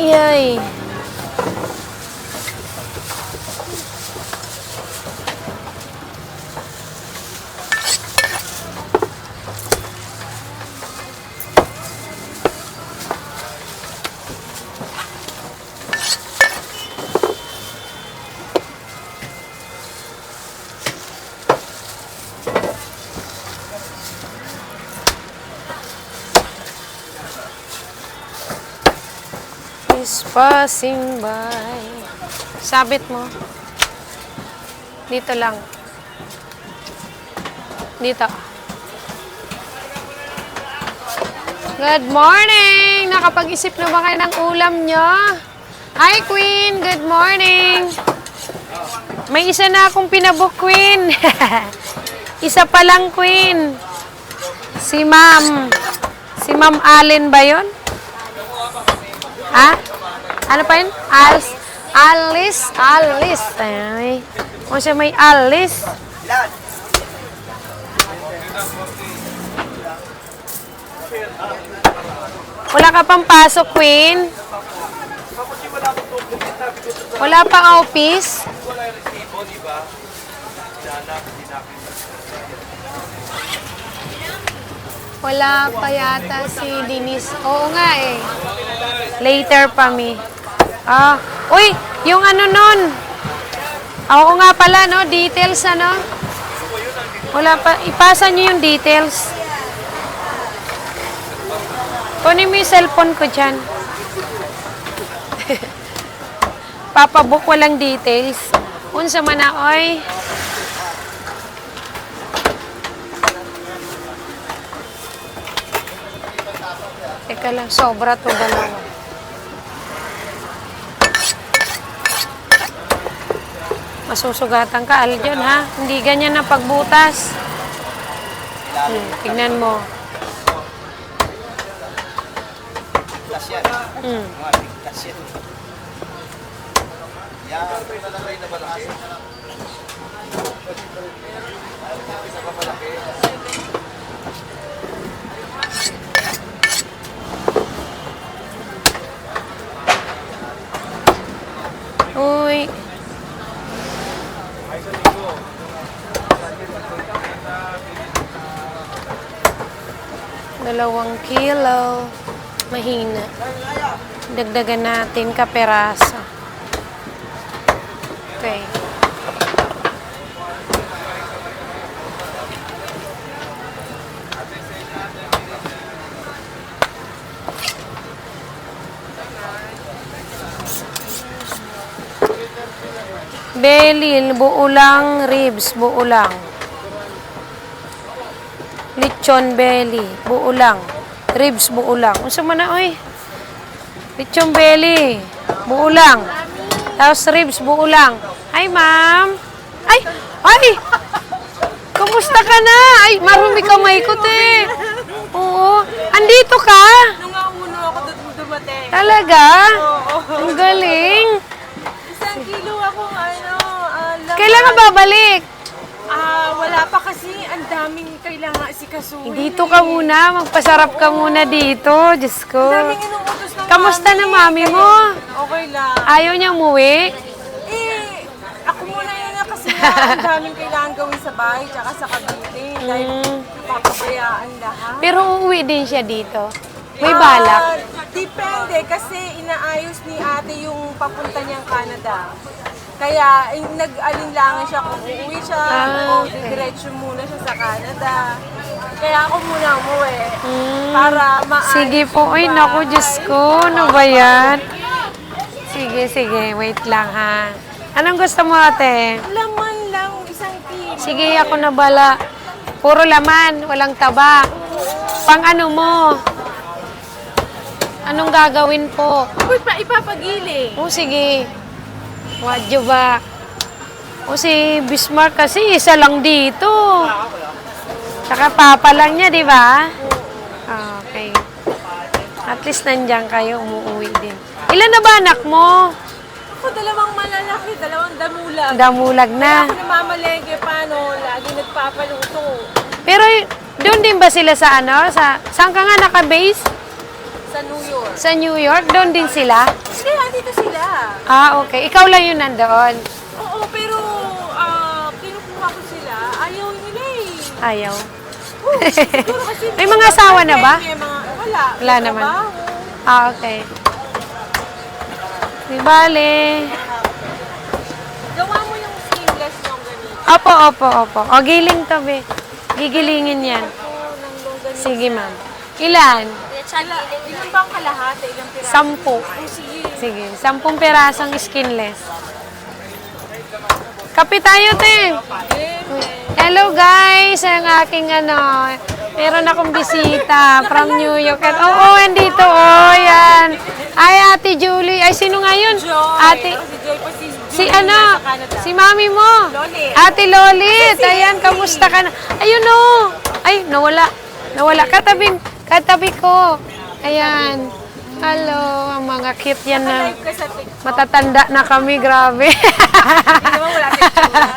Yay. Is passing by. Sabit mo. Dito lang. Dito. Good morning! Nakapag-isip na ba kayo ng ulam nyo? Hi, Queen! Good morning! May isa na akong pinabook, Queen. Isa pa lang, Queen. Si Ma'am. Si Ma'am Allen ba yun? Ha? Ano pa yun? Alice. Ay. O siya may Alice. Wala ka pang pasok, Queen? Wala pang office? Wala pa yata si Denise. Oo nga eh. Later pa mi. Uy, yung ano nun. Oo nga pala, no? Details, ano? Wala pa. Ipasa nyo yung details. Kunin mo yung cellphone ko dyan. Papabook, walang details. Unsa man na, oy. Teka lang, sobra to dalawa. Masusugatan ka, Aljon, ha? Hindi ganyan na pagbutas. Tignan mo. Uy. Dalawang kilo. Mahina. Dagdagan natin kaperaso. Okay. Belly, buo lang. Ribs, buo lang. Lechon belly, buo lang. Ribs, buo lang. Unsa man na, oy? Lechon belly, buo lang. Tapos ribs, buo lang. Hi, ma'am. Ay! Ay! Kumusta ka na? Ay, marumi kamay ko, te. Oo. Andito ka? Nung nga uno ako dumating. Talaga? Oo. Ang galing. 1 kilo ako, Kailan ka babalik? Wala pa kasi. Ang daming kailangan sikasuhin. Dito ka muna. Magpasarap ka muna dito. Diyos ko. Ang daming inuutos ng Kamusta na mami mo? Okay lang. Ayaw niya umuwi? Ako muna yun na kasi ang daming kailangan gawin sa bahay tsaka sa Cavite. Dahil papabayaan lahat. Pero uuwi din siya dito. May balak. Depende kasi inaayos ni ate yung papunta niyang Canada. Kaya nag-alinlangan siya kung uuwi siya o diretso muna siya sa Canada. Kaya ako muna umuwi para maayos. Sige po. Ay, naku, Diyos ko. Ano ba yan? Sige. Wait lang, ha? Anong gusto mo, ate? Laman lang, 1 kilo. Sige, ako na bala. Puro laman. Walang taba. Pang ano mo? Anong gagawin po? Uy, ipapagiling. O, sige. Wadyo ba? O, si Bismarck kasi isa lang dito. Tsaka papa lang niya, di ba? Okay. At least nandiyan kayo, umuwi din. Ilan na ba anak mo? Ako, 2 malalaki, 2 damulag. Damulag na. Ako namamalengke pa, no? Lagi nagpapaluto. Pero doon din ba sila sa ano? Saan ka nga naka-base? Sa New York. Sa New York? Doon din sila? Hindi, andito sila. Ah, okay. Ikaw lang yung nandoon. Oo, pero kinukuha ko sila. Ayaw nila eh. Ayaw. Siguro kasi May mga asawa na ba? May mga, wala. Wala May naman. trabaho. Ah, okay. Di bale. Gawa mo yung seamless ng ganito. Opo, opo, opo. O, giling to, be. Gigilingin yan. Oo, ng ganito. Sige, ma'am. Ilan? Ilan ba ang kalahati? Ilang piraso? 10. Oh, sige. Sige, 10 perasong skinless. Kape tayo, te. Hello, guys. Ang aking meron akong bisita from New York. Oo, andito. Oh, yan. Ay, Ate Julie. Ay, sino nga yun? Ate, Si Joy po si Julie ano? nasa Canada. Si mami mo. Lolit. Ate Lolit. Ayan, kamusta ka na? Ayun, oh. Ay, nawala. Nawala. Katabi ko. Ayan. Hello, ang mga cute yan na. Live ka sa TikTok. Matatanda na kami, grabe. Hindi naman wala sa itsura.